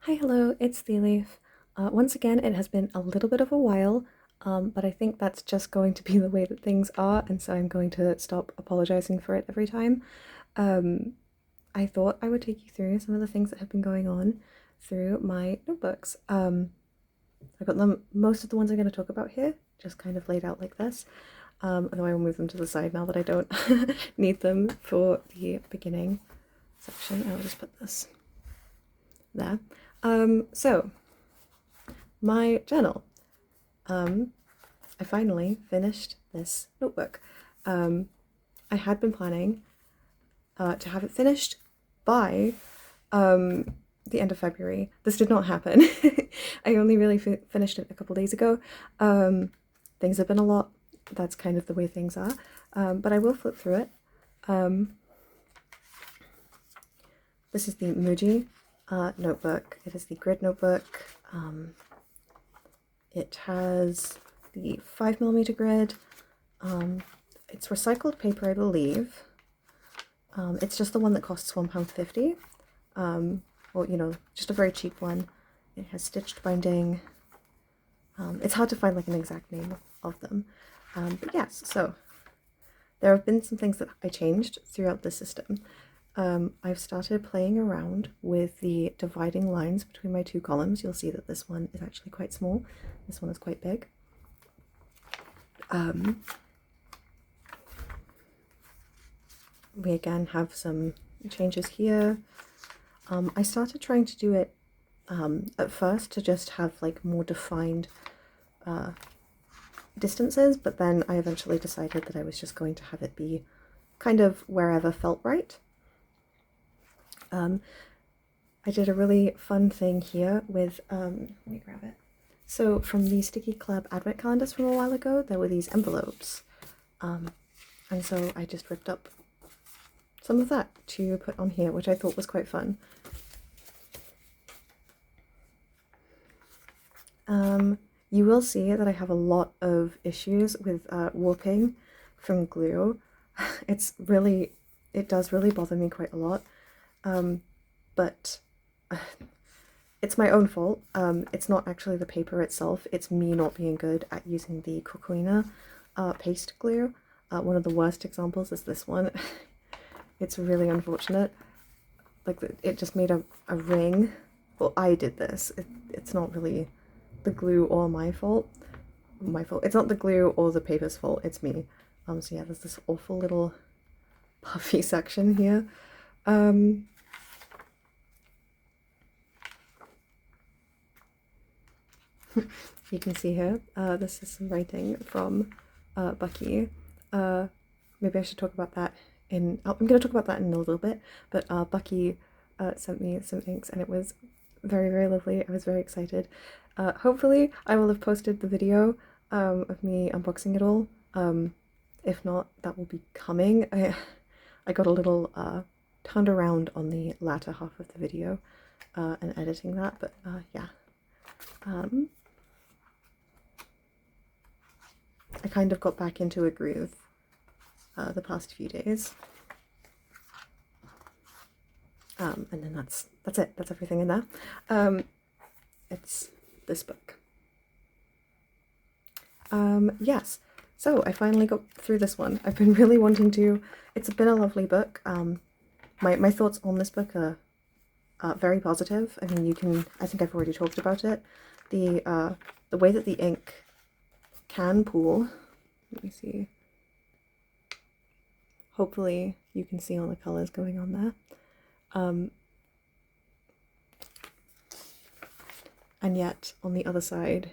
Hi, hello, it's thieleaf. Once again, it has been a little bit of a while, but I think that's just going to be the way that things are, and so I'm going to stop apologizing for it every time. Um, I thought I would take you through some of the things that have been going on through my notebooks. I've got most of the ones I'm going to talk about here, just kind of laid out like this. Although I will move them to the side now that I don't need them for the beginning section. I'll just put this there. So my journal. I finally finished this notebook. I had been planning to have it finished by the end of February. This did not happen. I only really finished it a couple days ago. Things have been a lot. That's kind of the way things are. But I will flip through it. This is the Muji notebook. It is the grid notebook. It has the 5mm grid. It's recycled paper, I believe. It's just the one that costs £1.50. Well, you know, just a very cheap one. It has stitched binding. It's hard to find like an exact name of them. But yes, so there have been some things that I changed throughout the system. I've started playing around with the dividing lines between my two columns. You'll see that this one is actually quite small. This one is quite big. We again have some changes here. I started trying to do it at first to just have like more defined distances, but then I eventually decided that I was just going to have it be kind of wherever felt right. I did a really fun thing here with, let me grab it. So from the Sticky Club advent calendars from a while ago, there were these envelopes. And so I just ripped up some of that to put on here, which I thought was quite fun. You will see that I have a lot of issues with warping from glue. It does really bother me quite a lot. But it's my own fault. It's not actually the paper itself, it's me not being good at using the cocoina paste glue. One of the worst examples is this one. It's really unfortunate. Like, it just made a ring. Well, I did this. It's not really the glue or my fault. It's not the glue or the paper's fault, it's me. So yeah, there's this awful little puffy section here. You can see here, this is some writing from Bucky. Maybe I should talk about that I'm going to talk about that in a little bit, but Bucky sent me some inks and it was very, very lovely. I was very excited. Hopefully I will have posted the video of me unboxing it all. If not, that will be coming. I got a little turned around on the latter half of the video and editing that, but yeah. I kind of got back into a groove the past few days. And then that's it. That's everything in there. It's this book. Yes, so I finally got through this one. I've been really wanting to. It's been a lovely book. My thoughts on this book are very positive. I mean, I think I've already talked about it. The way that the ink can pool. Let me see. Hopefully you can see all the colors going on there. And yet on the other side,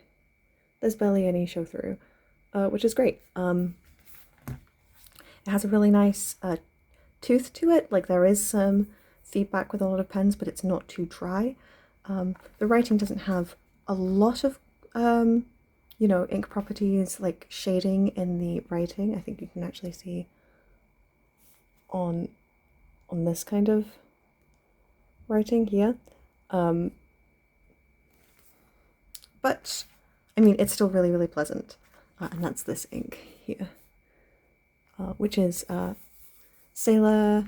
there's barely any show through, which is great. It has a really nice tooth to it. Like, there is some feedback with a lot of pens, but it's not too dry. The writing doesn't have a lot of you know, ink properties like shading in the writing. I think you can actually see on this kind of writing here. But I mean, it's still really, really pleasant. And that's this ink here, which is Sailor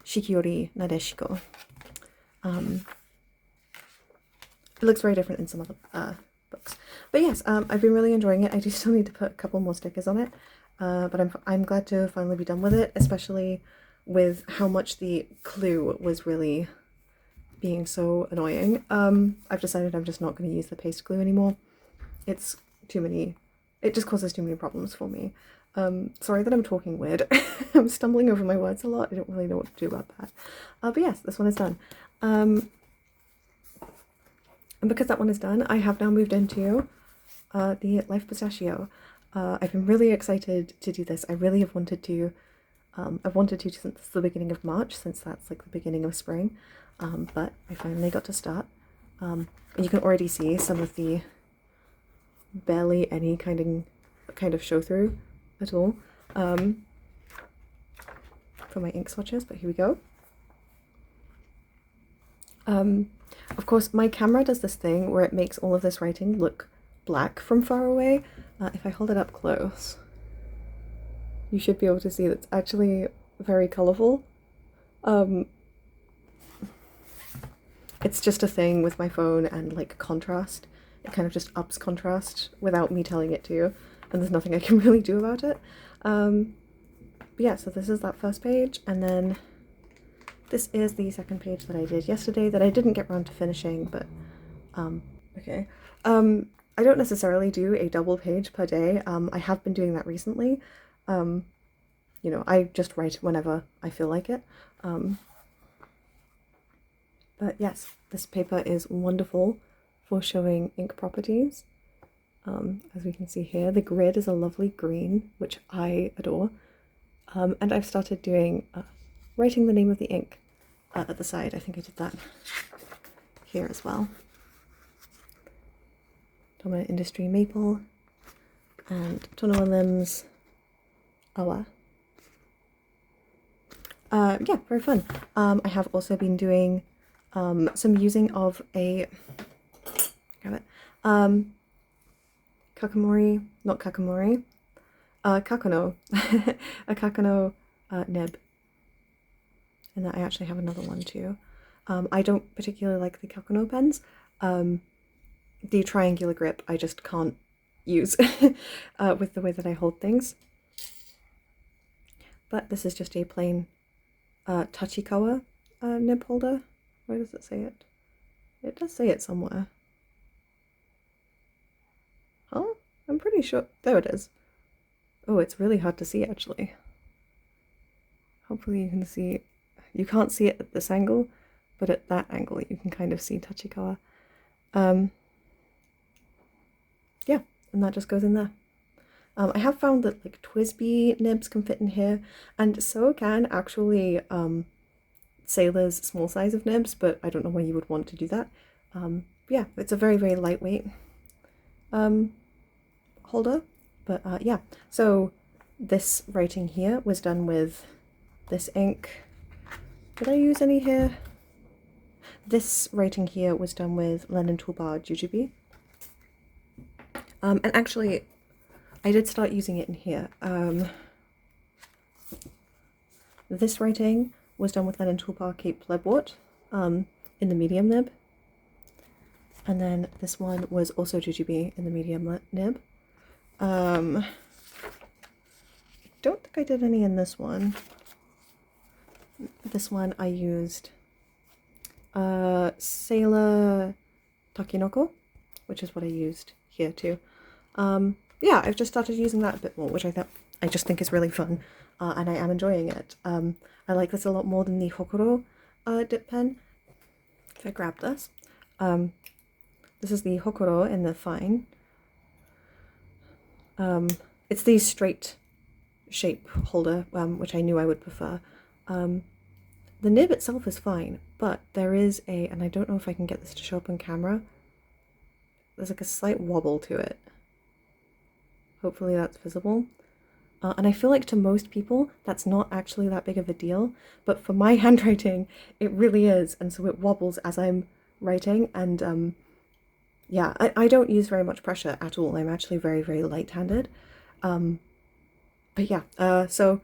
Shikiori Nadeshiko. It looks very different in some other books. But yes, I've been really enjoying it. I do still need to put a couple more stickers on it, but I'm glad to finally be done with it, especially with how much the clue was really being so annoying. I've decided I'm just not going to use the paste glue anymore. It's too many, it just causes too many problems for me. Sorry that I'm talking weird. I'm stumbling over my words a lot. I don't really know what to do about that. But yes, this one is done. And because that one is done, I have now moved into the Life Pistachio. I've been really excited to do this. I really have wanted to. I've wanted to since the beginning of March, since that's like the beginning of spring. But I finally got to start. And you can already see some of the barely any kind of show through at all for my ink swatches, but here we go. Of course, my camera does this thing where it makes all of this writing look black from far away. If I hold it up close, you should be able to see that's actually very colourful. It's just a thing with my phone and like contrast. It kind of just ups contrast without me telling it to, and there's nothing I can really do about it. But yeah, so this is that first page, and then this is the second page that I did yesterday that I didn't get around to finishing, but okay. I don't necessarily do a double page per day. I have been doing that recently. You know, I just write whenever I feel like it. But yes, this paper is wonderful for showing ink properties. As we can see here, the grid is a lovely green, which I adore. And I've started doing writing the name of the ink at the side. I think I did that here as well. Toma Industry Maple and Tonoa Limbs Awa. Yeah, very fun. I have also been doing some using of a kakamori, not kakamori, kakono, a kakono nib. And then I actually have another one too. I don't particularly like the kakono pens. The triangular grip I just can't use with the way that I hold things. But this is just a plain Tachikawa nib holder. Where does it say it? It does say it somewhere. Huh? I'm pretty sure. There it is. Oh, it's really hard to see actually. Hopefully you can see. You can't see it at this angle, but at that angle you can kind of see Tachikawa. Yeah, and that just goes in there. I have found that like Twisby nibs can fit in here, and so can actually Sailor's small size of nibs, but I don't know why you would want to do that. Yeah, it's a very, very lightweight holder, but yeah. So this writing here was done with this ink. Did I use any here? This writing here was done with Lennon Toolbar Jujube. And actually, I did start using it in here. This writing was done with Lennon Toolbar Cape Plebwort in the medium nib. And then this one was also Jujube in the medium nib. I don't think I did any in this one. This one I used Sailor Takinoko, which is what I used here too. Yeah, I've just started using that a bit more, which I just think is really fun, and I am enjoying it. I like this a lot more than the Hokoro dip pen. If I grab this, this is the Hokoro in the fine. It's the straight shape holder, which I knew I would prefer. The nib itself is fine, but there is and I don't know if I can get this to show up on camera, there's like a slight wobble to it. Hopefully that's visible. And I feel like to most people that's not actually that big of a deal, but for my handwriting it really is, and so it wobbles as I'm writing, and yeah, I don't use very much pressure at all. I'm actually very, very light-handed. But yeah, so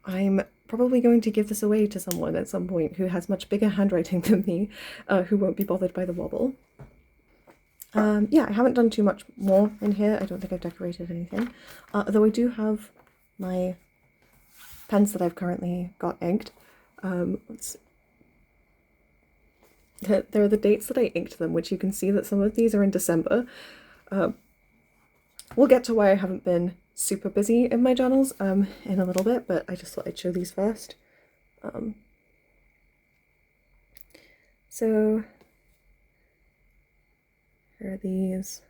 I'm probably going to give this away to someone at some point who has much bigger handwriting than me, who won't be bothered by the wobble. Yeah, I haven't done too much more in here. I don't think I've decorated anything, though I do have my pens that I've currently got inked. There are the dates that I inked them, which you can see that some of these are in December. We'll get to why I haven't been super busy in my journals in a little bit, but I just thought I'd show these first. So here are these.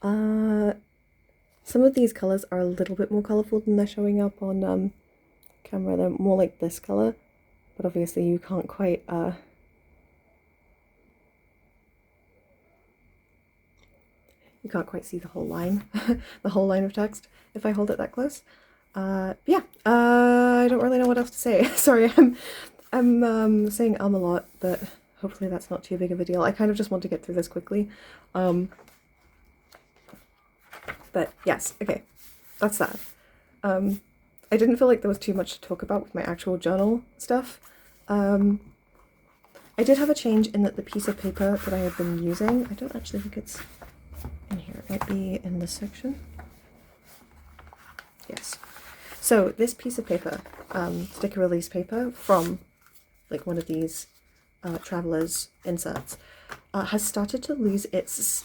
Some of these colors are a little bit more colorful than they're showing up on camera. They're more like this color, but obviously you can't quite see the whole line, the whole line of text if I hold it that close. Yeah, I don't really know what else to say. Sorry, I'm saying a lot, but hopefully that's not too big of a deal. I kind of just want to get through this quickly. But yes, okay, that's that. I didn't feel like there was too much to talk about with my actual journal stuff. I did have a change in that the piece of paper that I had been using, I don't actually think it's in here, it might be in this section. Yes. So this piece of paper, sticker release paper from like one of these Traveler's inserts, has started to lose its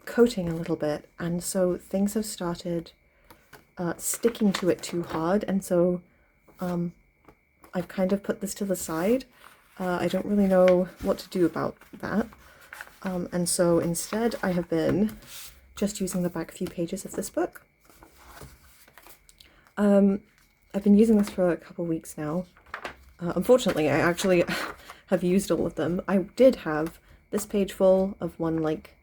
coating a little bit, and so things have started sticking to it too hard, and so I've kind of put this to the side. I don't really know what to do about that, and so instead I have been just using the back few pages of this book. I've been using this for a couple weeks now. Unfortunately, I actually have used all of them. I did have this page full of one, like,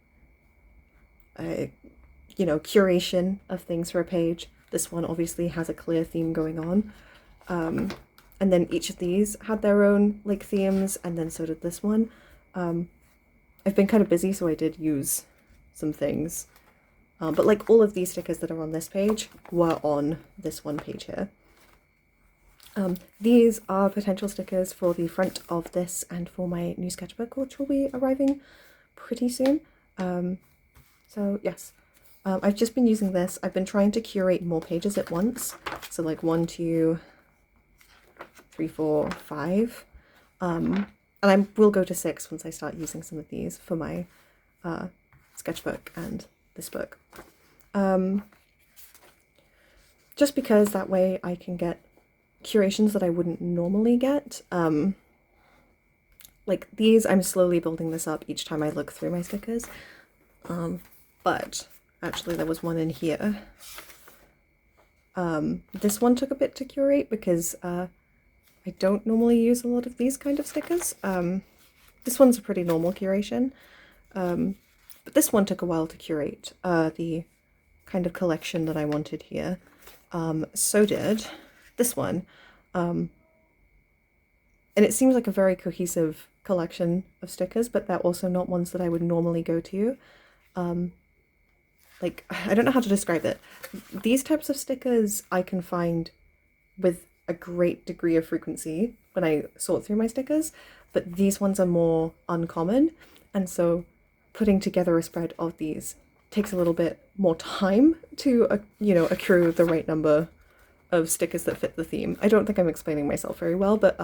you know, curation of things for a page. This one obviously has a clear theme going on. And then each of these had their own, like, themes, and then so did this one. I've been kind of busy, so I did use some things. But like all of these stickers that are on this page were on this one page here. These are potential stickers for the front of this and for my new sketchbook, which will be arriving pretty soon. So yes, I've just been using this. I've been trying to curate more pages at once. So like 1, 2, 3, 4, 5. And I will go to 6 once I start using some of these for my sketchbook and this book. Just because that way I can get curations that I wouldn't normally get. Like these, I'm slowly building this up each time I look through my stickers. But actually there was one in here. This one took a bit to curate because I don't normally use a lot of these kind of stickers. This one's a pretty normal curation. But this one took a while to curate, the kind of collection that I wanted here. So did this one. And it seems like a very cohesive collection of stickers, but they're also not ones that I would normally go to. Like, I don't know how to describe it. These types of stickers I can find with a great degree of frequency when I sort through my stickers, but these ones are more uncommon, and so putting together a spread of these takes a little bit more time to, you know, accrue the right number of stickers that fit the theme. I don't think I'm explaining myself very well, but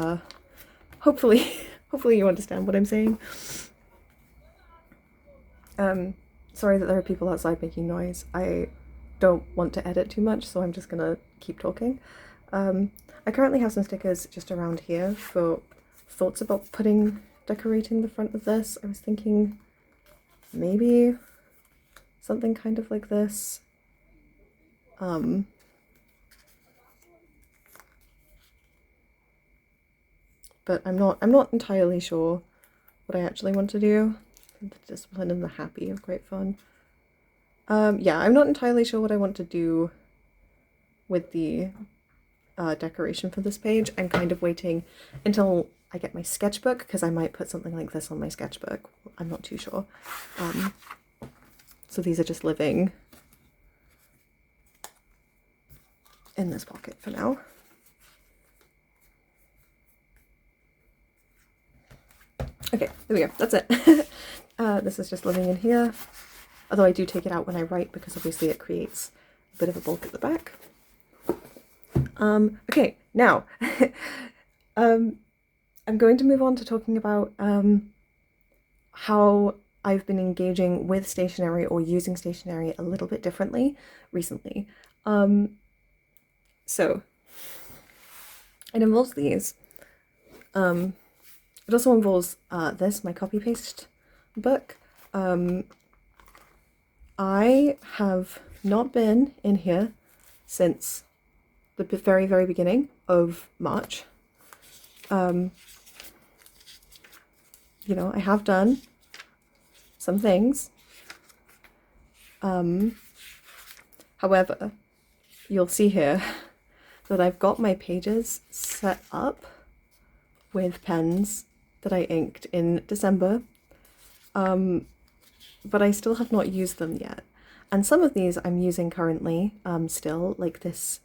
hopefully you understand what I'm saying. Sorry that there are people outside making noise. I don't want to edit too much, so I'm just gonna keep talking. I currently have some stickers just around here for thoughts about decorating the front of this. I was thinking maybe something kind of like this. But I'm not entirely sure what I actually want to do. The discipline and the happy are great fun. Yeah, I'm not entirely sure what I want to do with the decoration for this page. I'm kind of waiting until I get my sketchbook, because I might put something like this on my sketchbook. I'm not too sure. So these are just living in this pocket for now. Okay, there we go, that's it. This is just living in here, although I do take it out when I write because obviously it creates a bit of a bulk at the back. Okay, now I'm going to move on to talking about how I've been engaging with stationery or using stationery a little bit differently recently. So it involves these. It also involves this, my copy-paste book. I have not been in here since the very, very beginning of March. You know, I have done some things. However, you'll see here that I've got my pages set up with pens that I inked in December, but I still have not used them yet. And some of these I'm using currently still, like this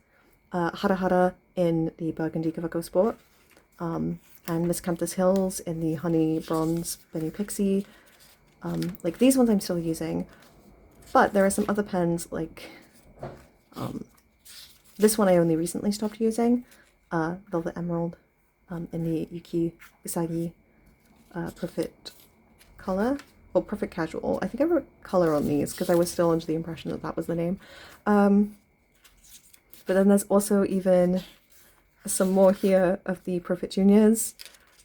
Hara Hara in the Burgundy Gavako Sport, and Miscanthus Hills in the Honey Bronze Benny Pixie. Like these ones I'm still using, but there are some other pens like this one I only recently stopped using, Velvet Emerald, in the Yuki Usagi Perfect Color, or Perfect Casual. I think I wrote color on these because I was still under the impression that that was the name. But then there's also even some more here of the Perfect Juniors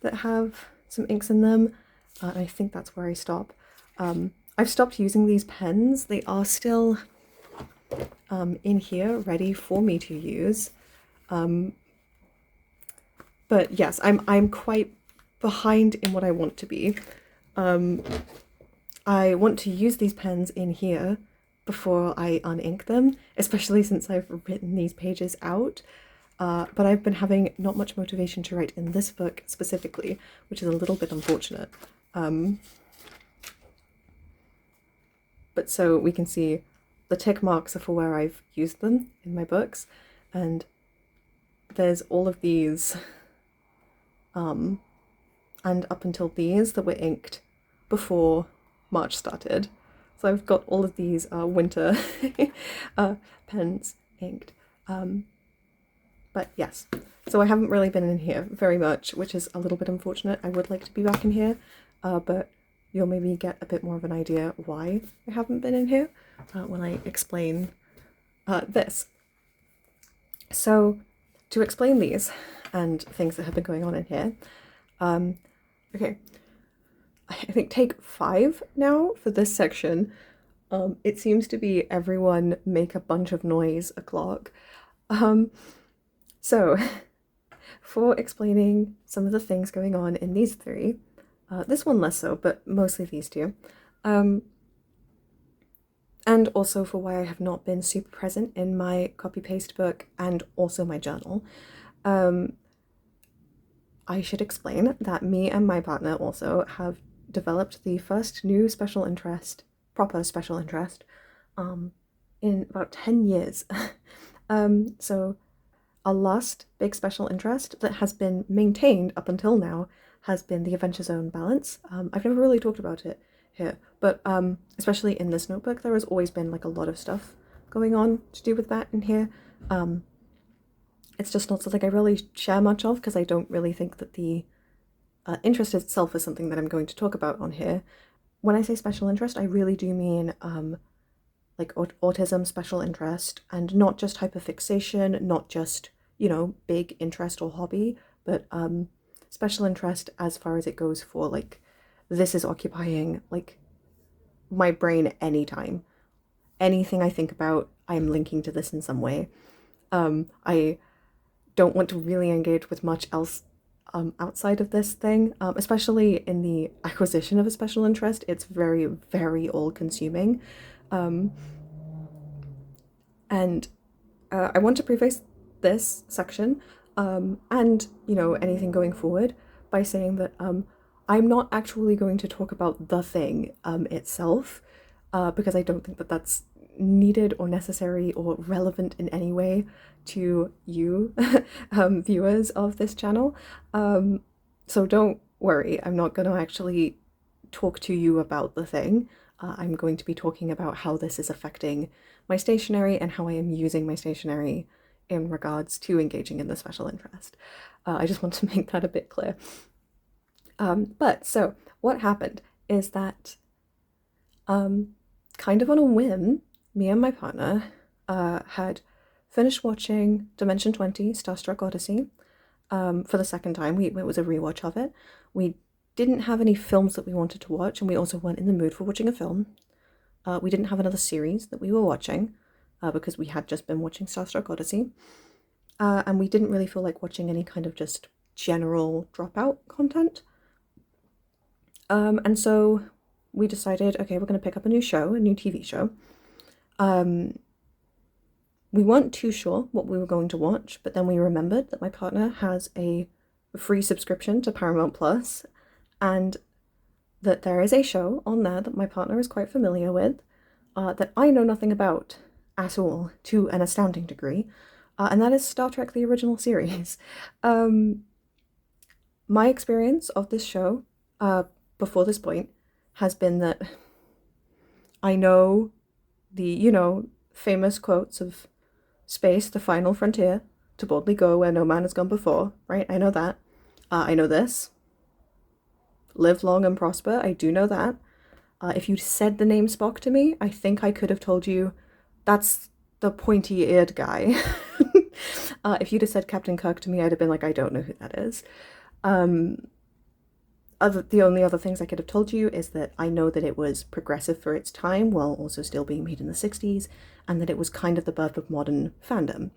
that have some inks in them. I think that's where I stop. I've stopped using these pens. They are still in here ready for me to use. But yes, I'm quite behind in what I want to be. I want to use these pens in here before I unink them, especially since I've written these pages out. But I've been having not much motivation to write in this book specifically, which is a little bit unfortunate. But so we can see the tick marks are for where I've used them in my books, and there's all of these, and up until these that were inked before March started. So I've got all of these winter pens inked. But yes, so I haven't really been in here very much, which is a little bit unfortunate. I would like to be back in here, but you'll maybe get a bit more of an idea why I haven't been in here when I explain this. So to explain these and things that have been going on in here, okay, I think take 5 now for this section. It seems to be everyone make a bunch of noise o'clock. So for explaining some of the things going on in these 3, this one less so, but mostly these 2, and also for why I have not been super present in my copy-paste book and also my journal, I should explain that me and my partner also have developed the first new special interest, proper special interest, in about 10 years. So our last big special interest that has been maintained up until now has been the Adventure Zone balance. I've never really talked about it here, but especially in this notebook, there has always been like a lot of stuff going on to do with that in here. It's just not something I really share much of because I don't really think that the interest itself is something that I'm going to talk about on here. When I say special interest, I really do mean like autism special interest, and not just hyperfixation, not just, you know, big interest or hobby, but special interest as far as it goes for like, this is occupying like my brain anytime. Anything I think about, I'm linking to this in some way. I don't want to really engage with much else outside of this thing, especially in the acquisition of a special interest. It's very, very all-consuming. And I want to preface this section and, you know, anything going forward by saying that I'm not actually going to talk about the thing itself, because I don't think that that's needed or necessary or relevant in any way to you viewers of this channel. So don't worry, I'm not going to actually talk to you about the thing. I'm going to be talking about how this is affecting my stationery and how I am using my stationery in regards to engaging in the special interest. I just want to make that a bit clear. But so what happened is that kind of on a whim, me and my partner had finished watching Dimension 20 Starstruck Odyssey for the second time. It was a rewatch of it. We didn't have any films that we wanted to watch, and we also weren't in the mood for watching a film. We didn't have another series that we were watching because we had just been watching Starstruck Odyssey. And we didn't really feel like watching any kind of just general dropout content. And so we decided, okay, we're going to pick up a new show, a new TV show. We weren't too sure what we were going to watch, but then we remembered that my partner has a free subscription to Paramount Plus, and that there is a show on there that my partner is quite familiar with, that I know nothing about at all, to an astounding degree, and that is Star Trek: The Original Series. My experience of this show before this point has been that I know the, famous quotes of space, the final frontier, to boldly go where no man has gone before, right? I know that. I know this. Live long and prosper. I do know that. If you said the name Spock to me, I think I could have told you that's the pointy-eared guy. If you'd have said Captain Kirk to me, I'd have been like, I don't know who that is. The only other things I could have told you is that I know that it was progressive for its time while also still being made in the 60s, and that it was kind of the birth of modern fandom.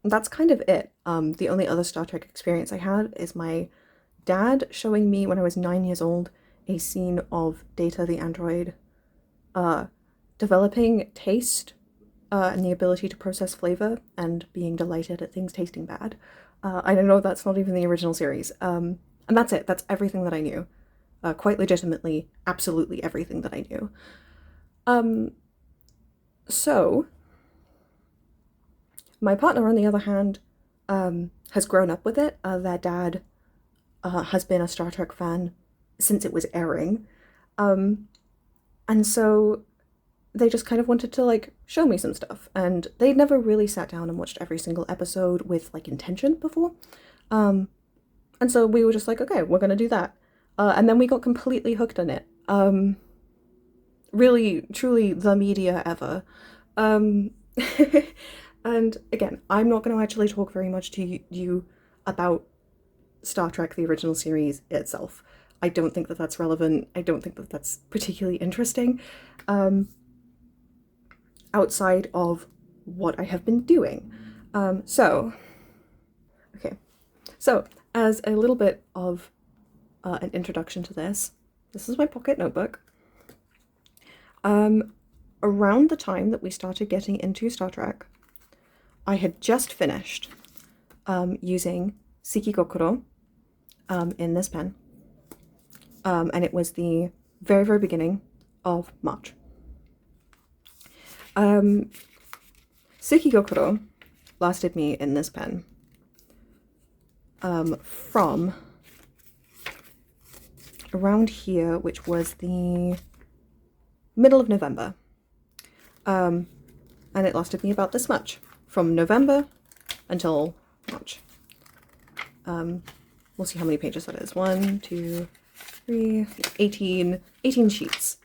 That's kind of it. The only other Star Trek experience I had is my dad showing me when I was 9 years old a scene of Data the android developing taste and the ability to process flavor and being delighted at things tasting bad. I know that's not even the original series. And that's it. That's everything that I knew. Quite legitimately, absolutely everything that I knew. So, my partner, on the other hand, has grown up with it. Their dad has been a Star Trek fan since it was airing. And so they just kind of wanted to, like, show me some stuff. And they'd never really sat down and watched every single episode with, like, intention before. And so we were just like, okay, we're gonna do that. And then we got completely hooked on it. Really, truly the media ever. And again, I'm not going to actually talk very much to you about Star Trek, the original series itself. I don't think that that's relevant. I don't think that that's particularly interesting. Outside of what I have been doing. So as a little bit of an introduction to this is my pocket notebook. Around the time that we started getting into Star Trek, I had just finished using Sikigokuro in this pen, and it was the very, very beginning of March. Sikigokuro lasted me in this pen from around here, which was the middle of November, and it lasted me about this much from November until March. We'll see how many pages that is. 1, 2, 3, 18 sheets.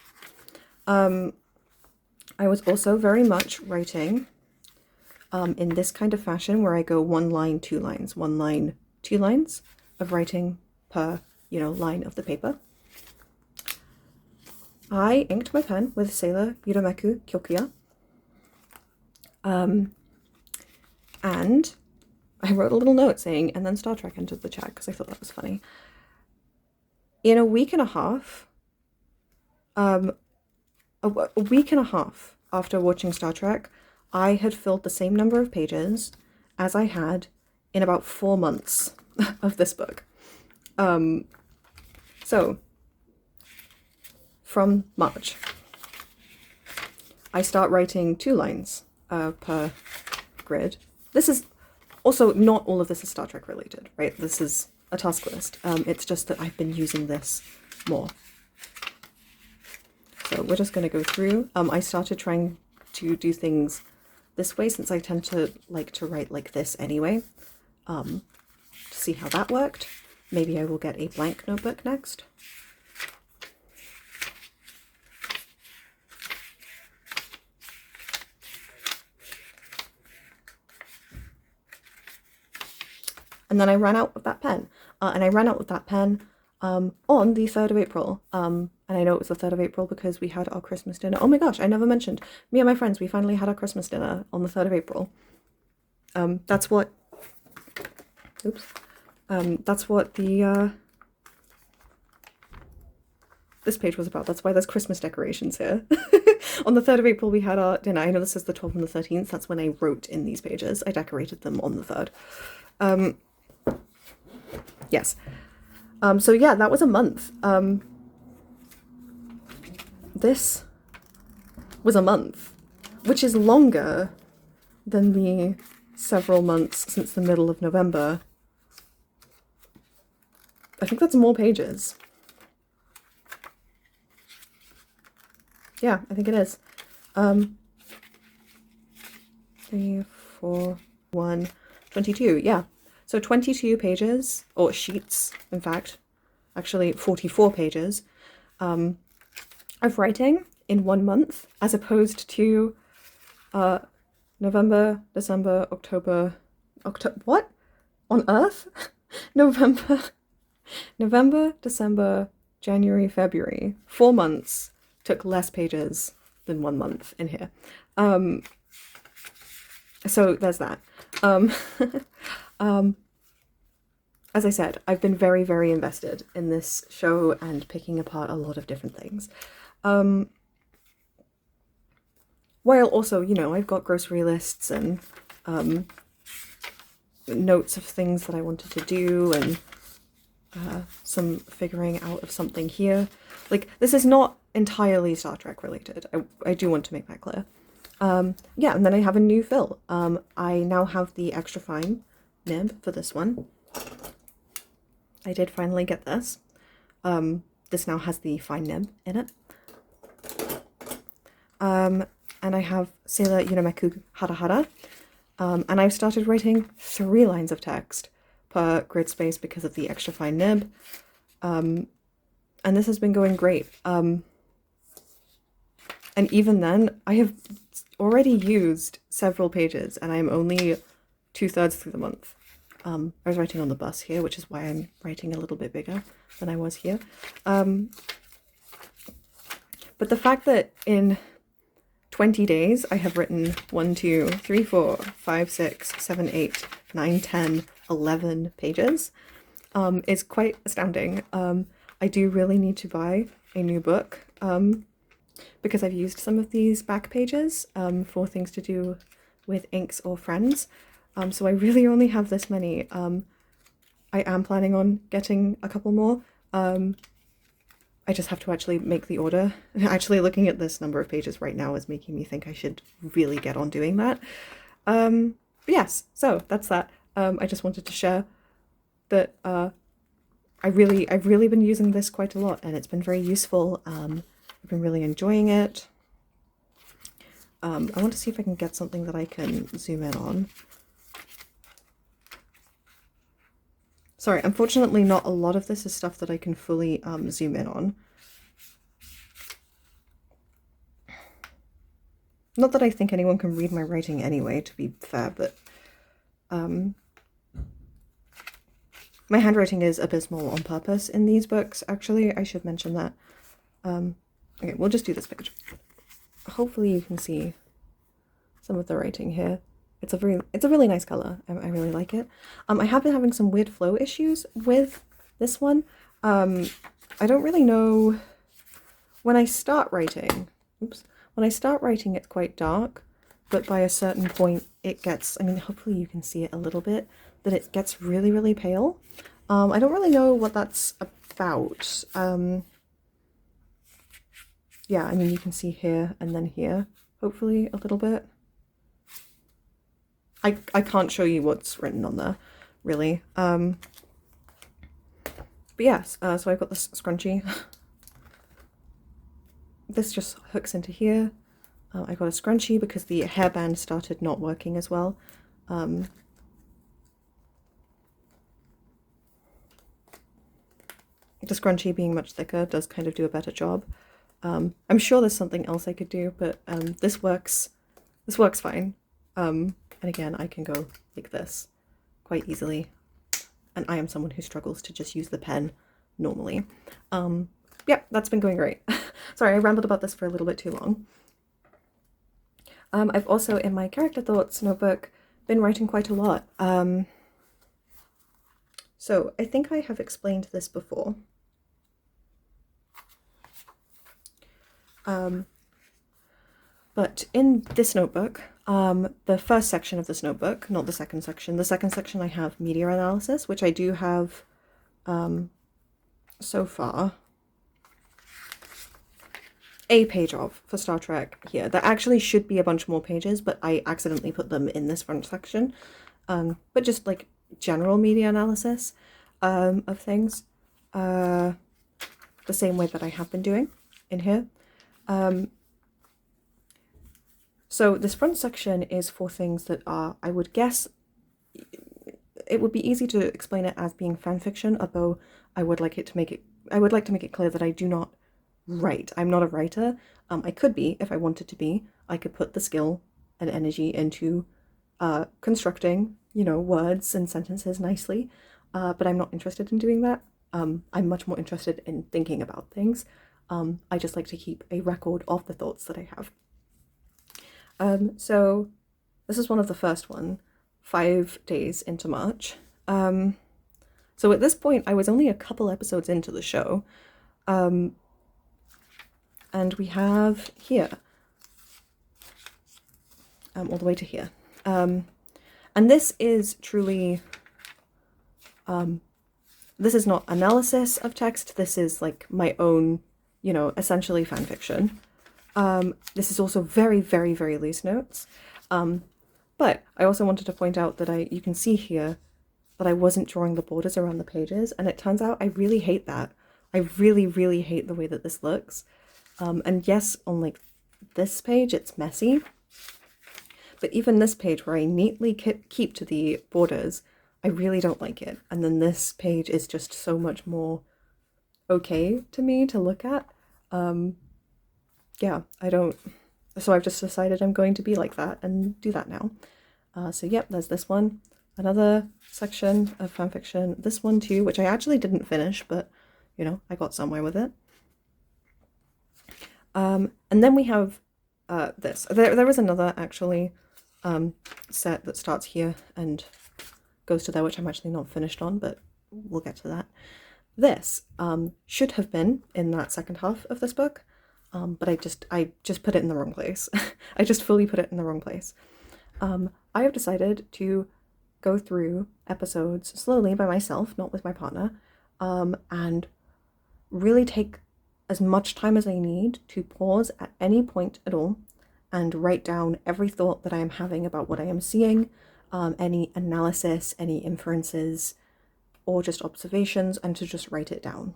I was also very much writing in this kind of fashion where I go 1 line, 2 lines, 1 line, 2 lines of writing per, line of the paper. I inked my pen with Sailor Yurameku Kyokuya. And I wrote a little note saying, and then Star Trek entered the chat because I thought that was funny. In a week and a half, a week and a half after watching Star Trek, I had filled the same number of pages as I had in about 4 months of this book. So, from March. I start writing 2 lines per grid. This is also, not all of this is Star Trek related, right? This is a task list. It's just that I've been using this more. So we're just going to go through. I started trying to do things this way since I tend to like to write like this anyway. To see how that worked. Maybe I will get a blank notebook next. And then I ran out of that pen. And I ran out of that pen on the 3rd of April. And I know it was the 3rd of April because we had our Christmas dinner. Oh my gosh, I never mentioned. Me and my friends, we finally had our Christmas dinner on the 3rd of April. That's what... Oops. That's what the... this page was about. That's why there's Christmas decorations here. On the 3rd of April, we had our dinner. I know this is the 12th and the 13th. That's when I wrote in these pages. I decorated them on the 3rd. Yes. So yeah, that was a month. This was a month, which is longer than the several months since the middle of November. I think that's more pages. Yeah, I think it is. 3, 4, 1, 22, yeah. So 22 pages, or sheets, in fact, actually 44 pages of writing in 1 month, as opposed to November, December, October, what? On Earth? November, December, January, February. 4 months took less pages than 1 month in here. So there's that. As I said, I've been very, very invested in this show and picking apart a lot of different things. While also, you know, I've got grocery lists and notes of things that I wanted to do and some figuring out of something here. Like, this is not entirely Star Trek related. I do want to make that clear. Yeah, and then I have a new fill. I now have the extra fine nib for this one. I did finally get this. This now has the fine nib in it. And I have Sailor Yunameku Hara Hara. And I've started writing 3 lines of text per grid space because of the extra fine nib. And this has been going great. And even then, I have already used several pages and I'm only 2/3 through the month. I was writing on the bus here, which is why I'm writing a little bit bigger than I was here. But the fact that in 20 days I have written 1, 2, 3, 4, 5, 6, 7, 8, 9, 10, 11 pages is quite astounding. I do really need to buy a new book because I've used some of these back pages for things to do with inks or friends. So I really only have this many. I am planning on getting a couple more. I just have to actually make the order. Actually looking at this number of pages right now is making me think I should really get on doing that. But yes, so that's that. I just wanted to share that I've really been using this quite a lot and it's been very useful. I've been really enjoying it. I want to see if I can get something that I can zoom in on. Sorry, unfortunately not a lot of this is stuff that I can fully zoom in on. Not that I think anyone can read my writing anyway, to be fair, but my handwriting is abysmal on purpose in these books, actually. I should mention that. Okay, we'll just do this page. Hopefully you can see some of the writing here. It's a really nice color. I really like it. I have been having some weird flow issues with this one. I don't really know when I start writing. Oops. When I start writing, it's quite dark, but by a certain point, it gets. I mean, hopefully you can see it a little bit. That it gets really, really pale. I don't really know what that's about. Yeah, I mean, you can see here and then here. hopefully a little bit. I can't show you what's written on there, really. But yes, so I've got this scrunchie. This just hooks into here. I got a scrunchie because the hairband started not working as well. The scrunchie being much thicker does kind of do a better job. I'm sure there's something else I could do, but this works fine. And again, I can go like this quite easily. And I am someone who struggles to just use the pen normally. Yeah, that's been going great. Sorry, I rambled about this for a little bit too long. I've also, in my character thoughts notebook, been writing quite a lot. So I think I have explained this before. But in this notebook, the first section of this notebook, not the second section, I have media analysis, which I do have so far a page of for Star Trek here. There actually should be a bunch more pages, but I accidentally put them in this front section. But just like general media analysis of things, the same way that I have been doing in here. So this front section is for things that are, I would guess, it would be easy to explain it as being fan fiction, although I would like to make it clear that I do not write. I'm not a writer. I could be if I wanted to be. I could put the skill and energy into constructing, you know, words and sentences nicely, but I'm not interested in doing that. I'm much more interested in thinking about things. I just like to keep a record of the thoughts that I have. So this is one of the first one, 5 days into March. So at this point, I was only a couple episodes into the show. And we have here, all the way to here. And this is truly, this is not analysis of text. This is like my own, you know, essentially fan fiction. This is also very, very, very loose notes. But I also wanted to point out that you can see here that I wasn't drawing the borders around the pages, and it turns out I really hate that. I really, really hate the way that this looks. And yes, on like this page, it's messy. But even this page where I neatly keep to the borders, I really don't like it. And then this page is just so much more okay to me to look at. Yeah, so I've just decided I'm going to be like that and do that now. So yep, there's this one. Another section of fanfiction. This one too, which I actually didn't finish, but you know, I got somewhere with it. And then we have this. There is another actually set that starts here and goes to there, which I'm actually not finished on, but we'll get to that. This should have been in that second half of this book, but I just put it in the wrong place. I just fully put it in the wrong place. I have decided to go through episodes slowly by myself, not with my partner, and really take as much time as I need to pause at any point at all and write down every thought that I am having about what I am seeing, any analysis, any inferences, or just observations, and to just write it down.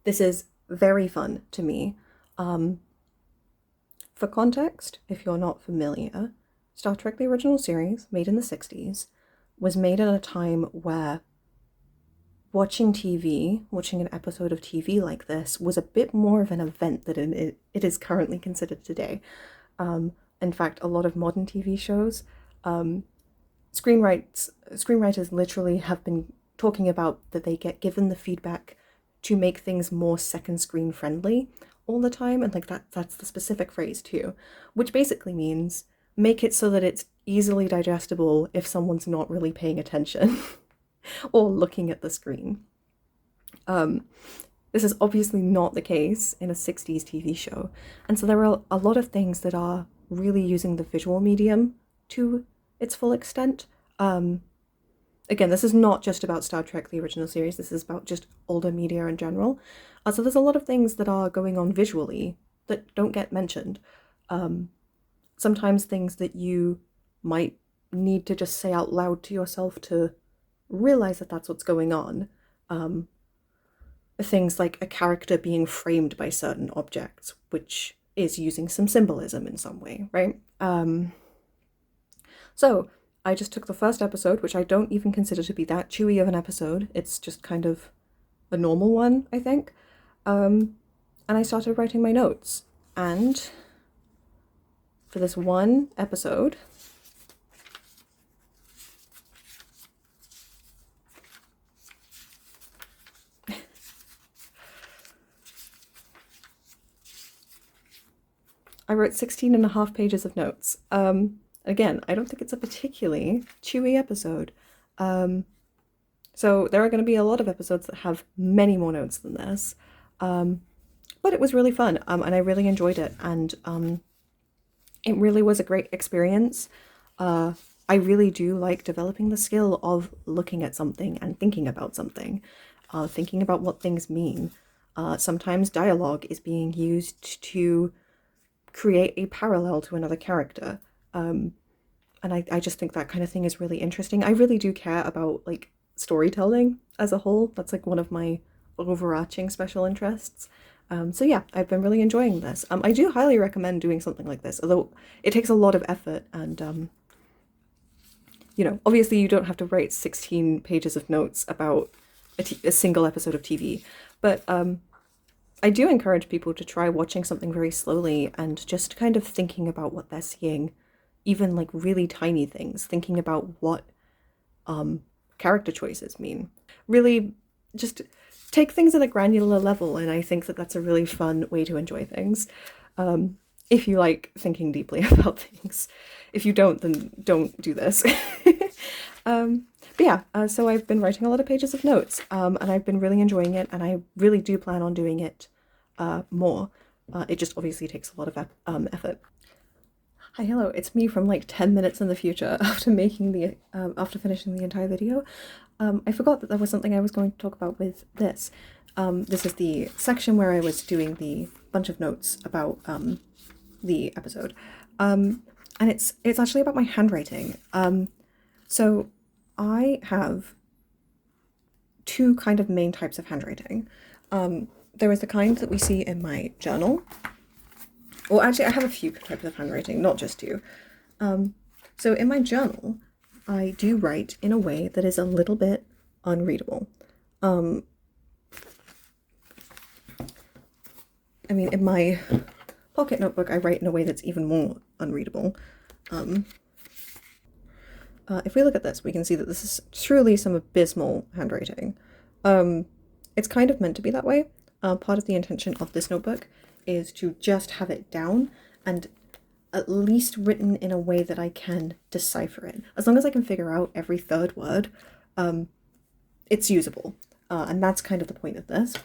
This is very fun to me. For context, if you're not familiar, Star Trek the original series, made in the 60s, was made at a time where watching an episode of TV like this was a bit more of an event than it is currently considered today. In fact, a lot of modern TV shows, screenwriters literally have been talking about that they get given the feedback to make things more second screen friendly all the time, and like that's the specific phrase too, which basically means make it so that it's easily digestible if someone's not really paying attention or looking at the screen. This is obviously not the case in a 60s TV show, and so there are a lot of things that are really using the visual medium to its full extent. Again, this is not just about Star Trek the original series, this is about just older media in general. So there's a lot of things that are going on visually that don't get mentioned. Sometimes things that you might need to just say out loud to yourself to realize that that's what's going on. Things like a character being framed by certain objects, which is using some symbolism in some way, right? So I just took the first episode, which I don't even consider to be that chewy of an episode. It's just kind of a normal one, I think. And I started writing my notes. And for this one episode, I wrote 16 and a half pages of notes. Again, I don't think it's a particularly chewy episode. So there are going to be a lot of episodes that have many more notes than this. But it was really fun, and I really enjoyed it, and it really was a great experience. I really do like developing the skill of looking at something and thinking about something, thinking about what things mean. Sometimes dialogue is being used to create a parallel to another character. And I just think that kind of thing is really interesting. I really do care about like storytelling as a whole. That's like one of my overarching special interests. So yeah, I've been really enjoying this. I do highly recommend doing something like this, although it takes a lot of effort and you know, obviously you don't have to write 16 pages of notes about a single episode of TV, but I do encourage people to try watching something very slowly and just kind of thinking about what they're seeing, even like really tiny things, thinking about what character choices mean. Really just take things at a granular level, and I think that that's a really fun way to enjoy things. If you like thinking deeply about things. If you don't, then don't do this. But yeah, so I've been writing a lot of pages of notes, and I've been really enjoying it, and I really do plan on doing it more. It just obviously takes a lot of effort. Hi, hello, it's me from like 10 minutes in the future after after finishing the entire video. I forgot that there was something I was going to talk about with this. This is the section where I was doing the bunch of notes about the episode. And it's actually about my handwriting. So I have two kind of main types of handwriting. There is the kind that we see in my journal. Well, actually, I have a few types of handwriting, not just two. So in my journal, I do write in a way that is a little bit unreadable. I mean, in my pocket notebook, I write in a way that's even more unreadable. If we look at this, we can see that this is truly some abysmal handwriting. It's kind of meant to be that way. Part of the intention of this notebook is to just have it down and at least written in a way that I can decipher it. As long as I can figure out every third word, it's usable. And that's kind of the point of this.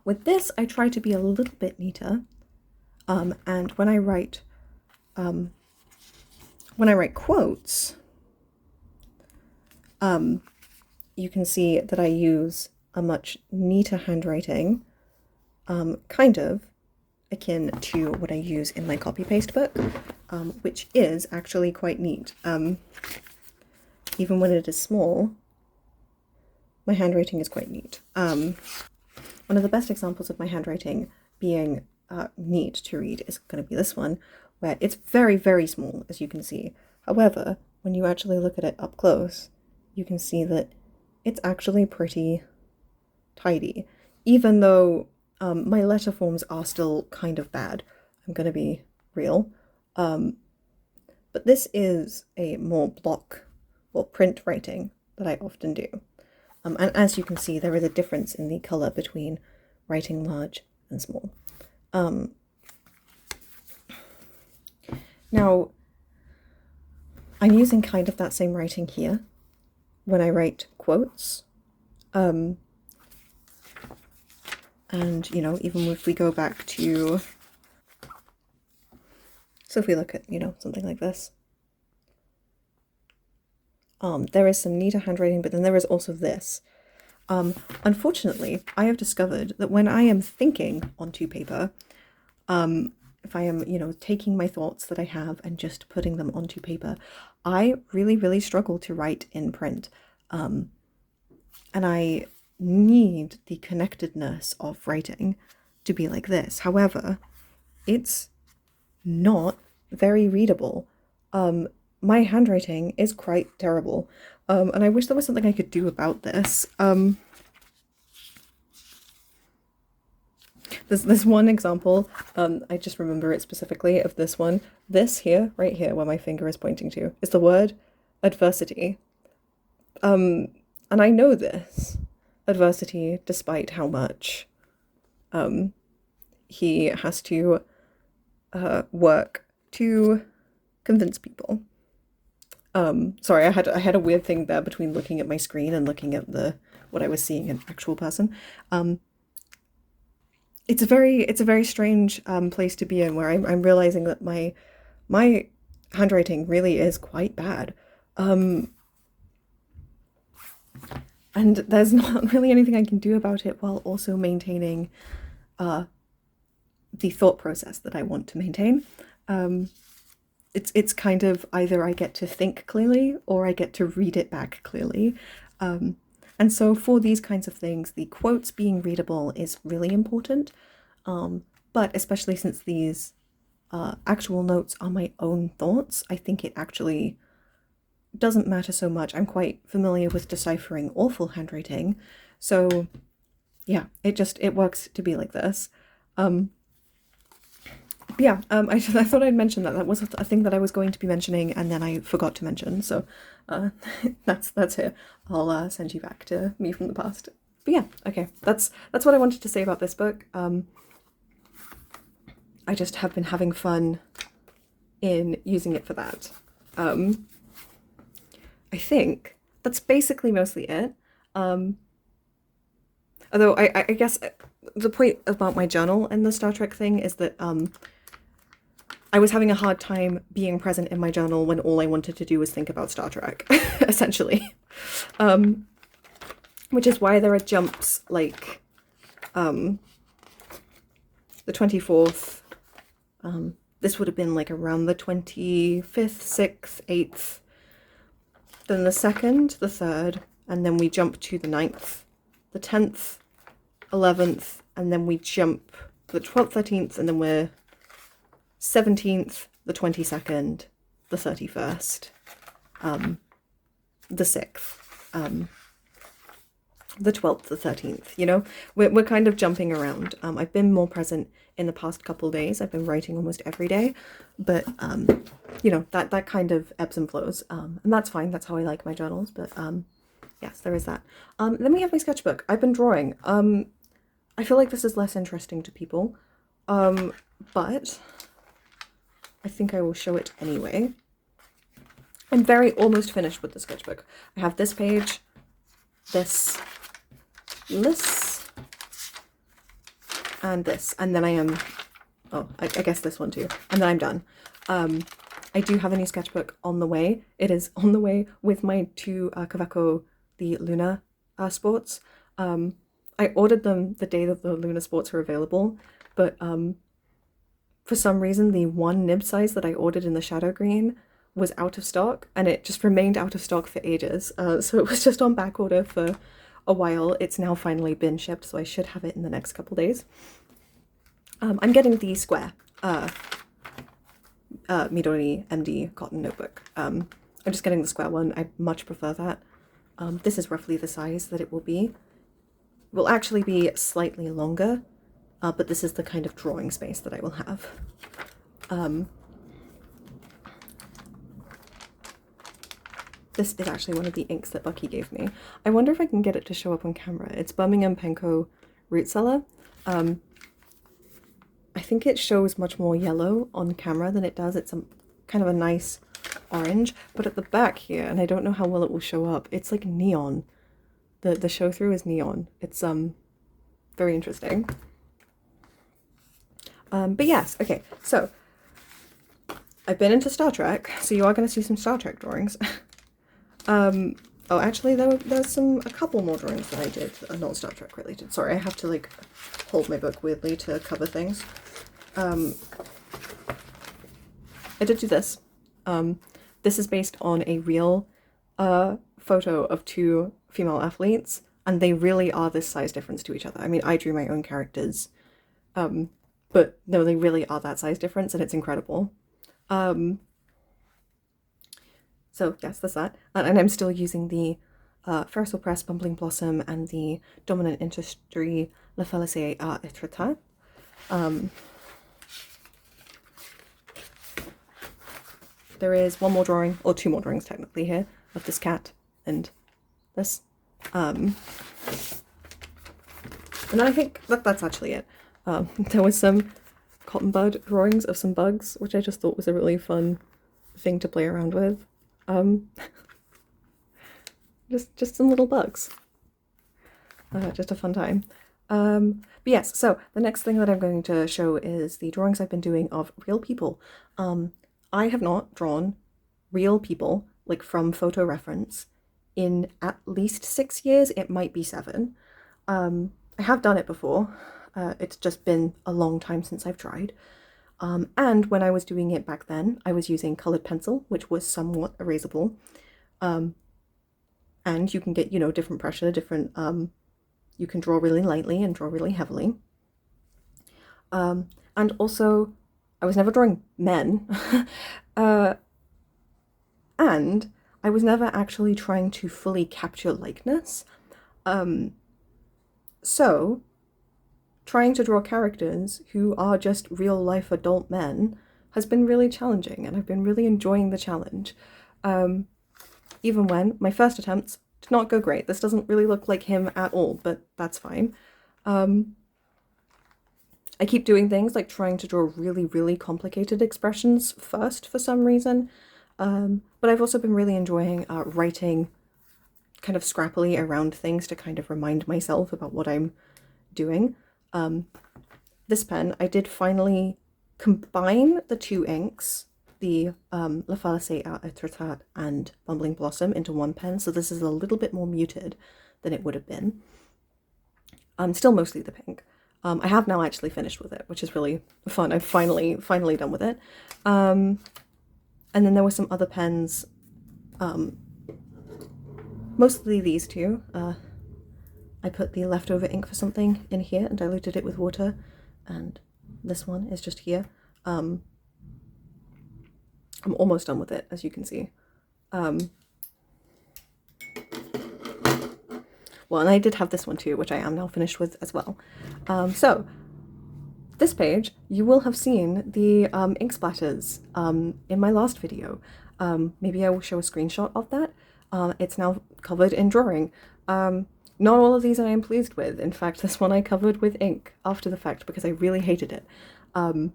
With this, I try to be a little bit neater. And when I write quotes, you can see that I use a much neater handwriting, kind of akin to what I use in my copy-paste book, which is actually quite neat. Even when it is small, my handwriting is quite neat. One of the best examples of my handwriting being neat to read is going to be this one, where it's very, very small, as you can see. However, when you actually look at it up close, you can see that it's actually pretty tidy, even though my letter forms are still kind of bad. I'm going to be real. But this is a more block or print writing that I often do. And as you can see, there is a difference in the color between writing large and small. Now, I'm using kind of that same writing here when I write quotes. And, you know, even if we go back to, so if we look at, you know, something like this, there is some neater handwriting, but then there is also this. Unfortunately, I have discovered that when I am thinking onto paper, if I am, you know, taking my thoughts that I have and just putting them onto paper, I really, really struggle to write in print. And I need the connectedness of writing to be like this. However, it's not very readable. My handwriting is quite terrible. And I wish there was something I could do about this. There's one example, I just remember it specifically, of this one. This here, right here, where my finger is pointing to, is the word adversity. And I know this adversity, despite how much he has to work to convince people. Sorry, I had a weird thing there between looking at my screen and looking at what I was seeing in actual person. It's a very strange place to be in, where I'm realizing that my handwriting really is quite bad. And there's not really anything I can do about it while also maintaining the thought process that I want to maintain. It's kind of either I get to think clearly or I get to read it back clearly. And so for these kinds of things, the quotes being readable is really important. But especially since these actual notes are my own thoughts, I think it actually doesn't matter so much. I'm quite familiar with deciphering awful handwriting. So yeah, it works to be like this. Yeah, I thought I'd mention that. That was a thing that I was going to be mentioning, and then I forgot to mention. So that's here. I'll send you back to me from the past. But yeah, okay, that's what I wanted to say about this book. I just have been having fun in using it for that. I think that's basically mostly it. Although I guess the point about my journal and the Star Trek thing is that I was having a hard time being present in my journal when all I wanted to do was think about Star Trek, essentially. Which is why there are jumps like the 24th. This would have been like around the 25th, 6th, 8th. Then the 2nd, the 3rd, and then we jump to the 9th, the 10th, 11th, and then we jump to the 12th, 13th, and then we're 17th, the 22nd, the 31st, the 6th, the 12th, the 13th, you know? We're kind of jumping around. I've been more present in the past couple days. I've been writing almost every day, but, you know, that kind of ebbs and flows, and that's fine. That's how I like my journals, but, yes, there is that. Then we have my sketchbook. I've been drawing. I feel like this is less interesting to people, but I think I will show it anyway. I'm almost finished with the sketchbook. I have this page, this, and this, and then I am, oh, I guess this one too, and then I'm done. I do have a new sketchbook on the way. It is on the way with my two Kaweco, the Luna sports. I ordered them the day that the Luna sports were available, but for some reason the one nib size that I ordered in the shadow green was out of stock, and it just remained out of stock for ages. So it was just on back order for a while. It's now finally been shipped, so I should have it in the next couple days. I'm getting the square Midori MD cotton notebook. I'm just getting the square one. I much prefer that. This is roughly the size that it will be. It will actually be slightly longer, but this is the kind of drawing space that I will have. This is actually one of the inks that Bucky gave me. I wonder if I can get it to show up on camera. It's Birmingham Penco Root Cellar. I think it shows much more yellow on camera than it does. It's kind of a nice orange, but at the back here, and I don't know how well it will show up, it's like neon. The show through is neon. It's very interesting. But yes, okay, so I've been into Star Trek, so you are going to see some Star Trek drawings. Oh, actually, there's a couple more drawings that I did that are not Star Trek related. Sorry, I have to like hold my book weirdly to cover things. I did do this. This is based on a real photo of two female athletes, and they really are this size difference to each other. I mean, I drew my own characters, but no, they really are that size difference, and it's incredible. So yes, that's that. And I'm still using the Ferrisol Press Bumbling Blossom and the Dominant Industry La Félicité à Etretat. There is one more drawing, or two more drawings technically here, of this cat and this. And then I think that's actually it. There was some cotton bud drawings of some bugs, which I just thought was a really fun thing to play around with. Just some little bugs. Just a fun time. But yes, so the next thing that I'm going to show is the drawings I've been doing of real people. I have not drawn real people, like from photo reference, in at least 6 years. It might be 7. I have done it before. It's just been a long time since I've tried. And when I was doing it back then, I was using colored pencil, which was somewhat erasable. And you can get, you know, different pressure, different, you can draw really lightly and draw really heavily. And also, I was never drawing men. And I was never actually trying to fully capture likeness. So, trying to draw characters who are just real life adult men has been really challenging, and I've been really enjoying the challenge. Even when my first attempts did not go great. This doesn't really look like him at all, but that's fine. I keep doing things like trying to draw really, really complicated expressions first for some reason. But I've also been really enjoying writing kind of scrappily around things to kind of remind myself about what I'm doing. This pen, I did finally combine the two inks, the La Félicité à Etretat and Bumbling Blossom, into one pen, so this is a little bit more muted than it would have been. Still mostly the pink. I have now actually finished with it, which is really fun. I've finally done with it. And then there were some other pens, mostly these two. I put the leftover ink for something in here and diluted it with water, and this one is just here. I'm almost done with it, as you can see. Well, and I did have this one too, which I am now finished with as well. So, this page, you will have seen the ink splatters in my last video. Maybe I will show a screenshot of that. It's now covered in drawing. Not all of these I am pleased with. In fact, this one I covered with ink after the fact because I really hated it. I'm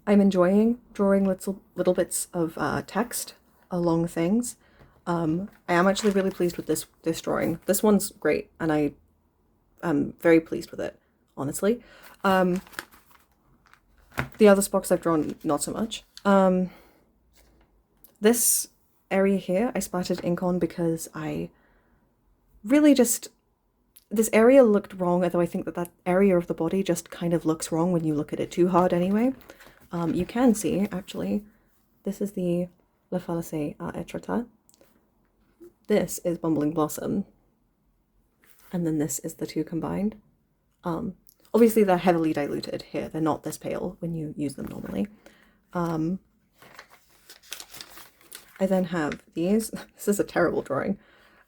enjoying drawing little bits of text along things. I am actually really pleased with this drawing. This one's great, and I am very pleased with it, honestly. The other spots I've drawn, not so much. This area here I splattered ink on because I really just... This area looked wrong, although I think that area of the body just kind of looks wrong when you look at it too hard anyway. You can see, actually, this is the La Félicité à Etretat. This is Bumbling Blossom. And then this is the two combined. Obviously they're heavily diluted here. They're not this pale when you use them normally. I then have these. This is a terrible drawing.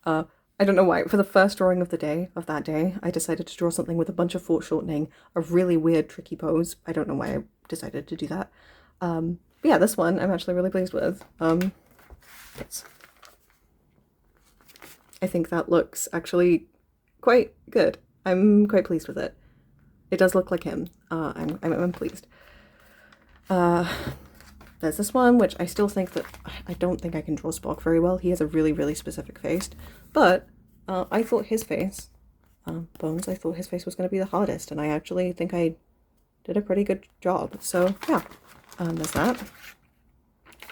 I don't know why. For the first drawing of that day, I decided to draw something with a bunch of foreshortening, a really weird, tricky pose. I don't know why I decided to do that. But yeah, this one I'm actually really pleased with. I think that looks actually quite good. I'm quite pleased with it. It does look like him. I'm pleased. There's this one, which I still think that I don't think I can draw Spock very well. He has a really, really specific face. But I thought his face, Bones, I thought his face was going to be the hardest, and I actually think I did a pretty good job. So yeah, there's that.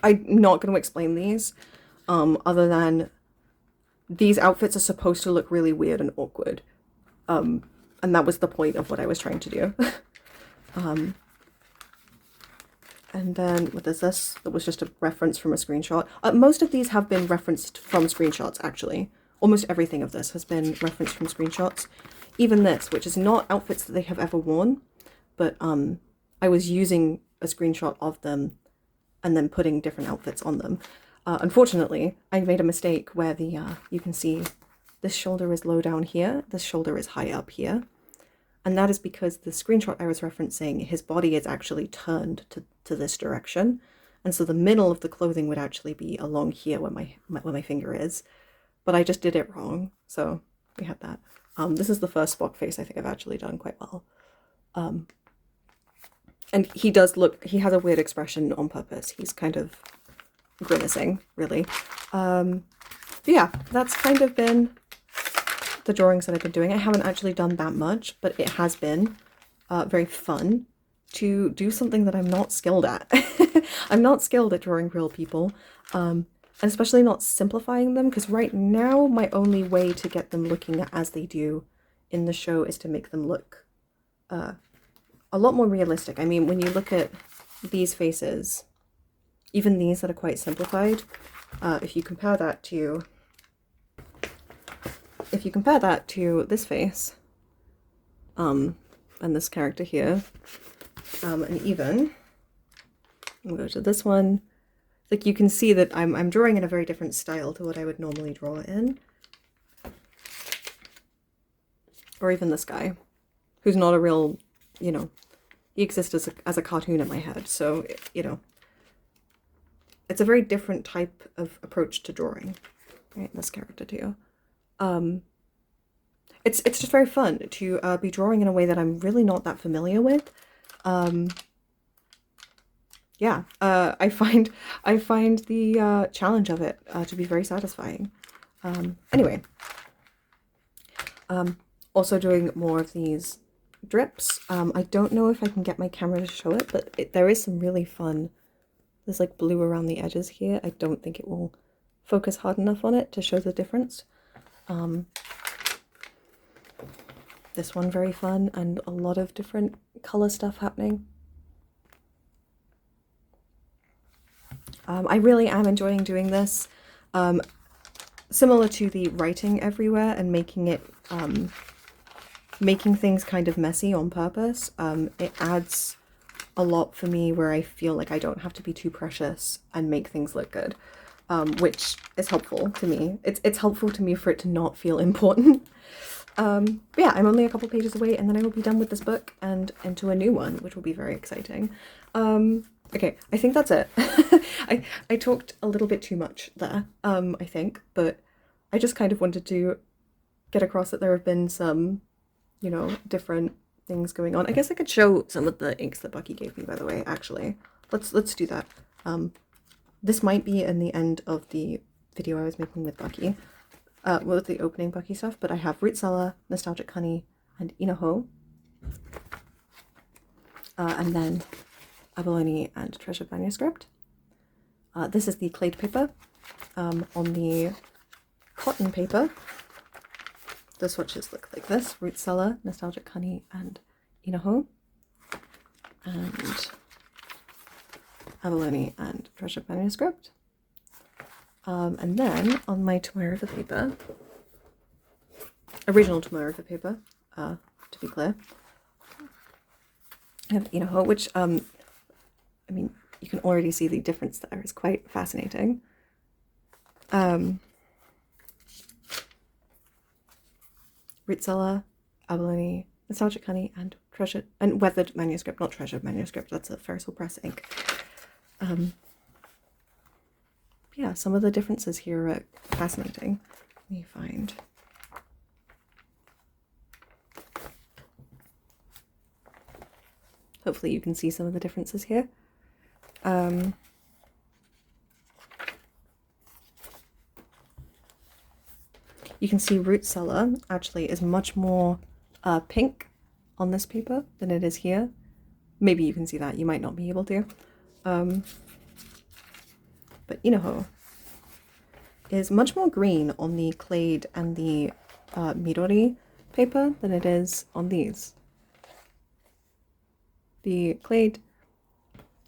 I'm not going to explain these, other than these outfits are supposed to look really weird and awkward. And that was the point of what I was trying to do. And then what is this? That was just a reference from a screenshot. Most of these have been referenced from screenshots, actually. Almost everything of this has been referenced from screenshots. Even this, which is not outfits that they have ever worn, but I was using a screenshot of them and then putting different outfits on them. Unfortunately, I made a mistake where the you can see this shoulder is low down here, this shoulder is high up here. And that is because the screenshot I was referencing, his body is actually turned to this direction. And so the middle of the clothing would actually be along here where my finger is. But I just did it wrong. So we had that. This is the first Spock face I think I've actually done quite well. And he does look, he has a weird expression on purpose. He's kind of grimacing, really. But yeah, that's kind of been the drawings that I've been doing. I haven't actually done that much, but it has been very fun to do something that I'm not skilled at. I'm not skilled at drawing real people, and especially not simplifying them, because right now my only way to get them looking as they do in the show is to make them look a lot more realistic. I mean, when you look at these faces, even these that are quite simplified, if you compare that to this face, and this character here, and even, we'll go to this one, like you can see that I'm drawing in a very different style to what I would normally draw in. Or even this guy, who's not a real, you know, he exists as a cartoon in my head, so, you know, it's a very different type of approach to drawing. Right, this character too. It's just very fun to be drawing in a way that I'm really not that familiar with. Yeah, I find the challenge of it to be very satisfying. Anyway, also doing more of these drips. I don't know if I can get my camera to show it, but there is some really fun. There's like blue around the edges here. I don't think it will focus hard enough on it to show the difference. This one very fun, and a lot of different color stuff happening. I really am enjoying doing this. Similar to the writing everywhere and making it making things kind of messy on purpose. It adds a lot for me where I feel like I don't have to be too precious and make things look good, which is helpful to me. It's helpful to me for it to not feel important. But yeah, I'm only a couple pages away and then I will be done with this book and into a new one, which will be very exciting. Okay, I think that's it. I talked a little bit too much there, I think, but I just kind of wanted to get across that there have been some, you know, different things going on. I guess I could show some of the inks that Bucky gave me, by the way, actually. Let's do that. This might be in the end of the video I was making with Bucky, with the opening Bucky stuff, but I have Root Cellar, Nostalgic Honey, and Inaho. And then Abalone and Treasured Manuscript. This is the clade paper. On the cotton paper, the swatches look like this: Root Cellar, Nostalgic Honey, and Inaho. And Abalone and Treasured Manuscript. And then on my Tomorrow paper, original Tomorrow paper, to be clear, I have Inaho, which, I mean, you can already see the difference there. It's quite fascinating. Root Cellar, Abalone, Nostalgic Honey, and Treasured, and Weathered Manuscript, not Treasured Manuscript, that's a Ferris Wheel Press ink. Yeah, some of the differences here are fascinating. Let me find. Hopefully you can see some of the differences here. You can see Root Cellar actually is much more pink on this paper than it is here. Maybe you can see that, you might not be able to. But Inaho is much more green on the clade and the midori paper than it is on these. the clay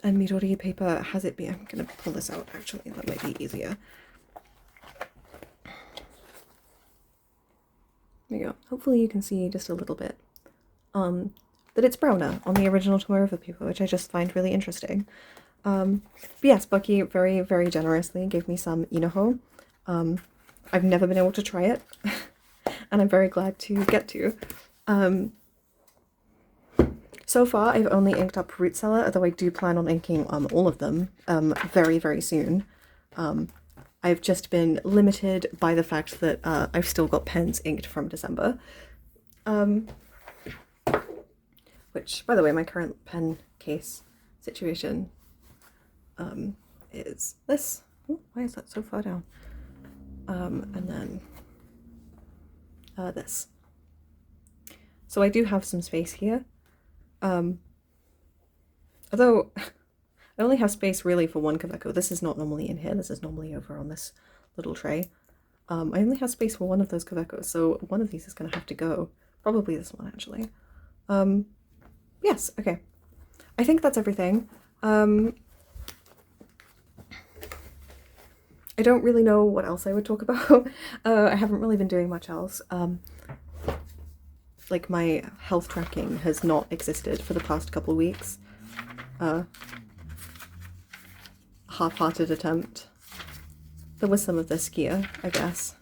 and midori paper has it been. I'm gonna pull this out actually, that might be easier. There you go. Hopefully you can see just a little bit that it's browner on the original Tomorrow paper, which I just find really interesting. But yes, Bucky very, very generously gave me some inoho. I've never been able to try it, and I'm very glad to get to. So far, I've only inked up Root Cellar, although I do plan on inking all of them very, very soon. I've just been limited by the fact that I've still got pens inked from December. Which, by the way, my current pen case situation is this. Ooh, why is that so far down? And then this. So I do have some space here. Although I only have space really for one Kaveco. This is not normally in here. This is normally over on this little tray. I only have space for one of those Kavecos, so one of these is going to have to go. Probably this one, actually. Yes, okay. I think that's everything. I don't really know what else I would talk about. I haven't really been doing much else. Like, my health tracking has not existed for the past couple of weeks. Half-hearted attempt. There was some of this gear, I guess.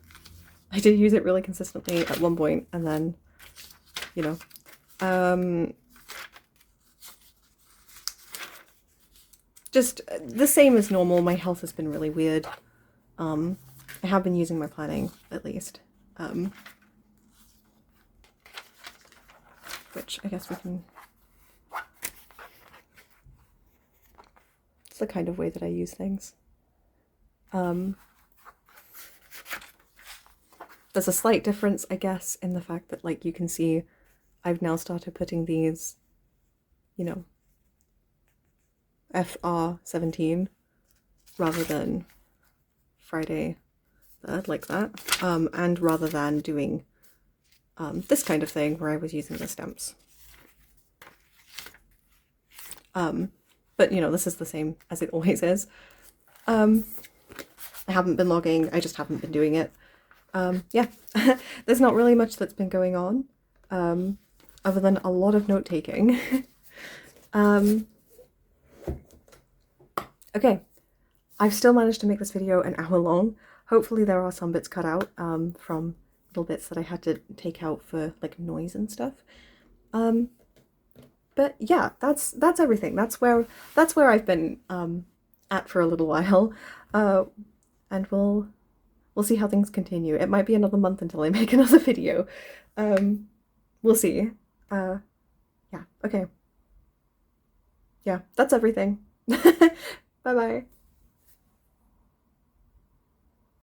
I did use it really consistently at one point, and then, you know. Just the same as normal. My health has been really weird. I have been using my planning, at least. Which I guess we can... It's the kind of way that I use things. There's a slight difference, I guess, in the fact that, like, you can see I've now started putting these, you know, FR17 rather than Friday 3rd, like that, and rather than doing this kind of thing where I was using the stamps. But, you know, this is the same as it always is. I haven't been logging, I just haven't been doing it. Yeah, there's not really much that's been going on, other than a lot of note-taking. Okay, I've still managed to make this video an hour long. Hopefully there are some bits cut out from little bits that I had to take out for, like, noise and stuff. But yeah, that's everything. That's where I've been at for a little while, and we'll see how things continue. It might be another month until I make another video. We'll see. Yeah, okay. Yeah, that's everything. Bye bye.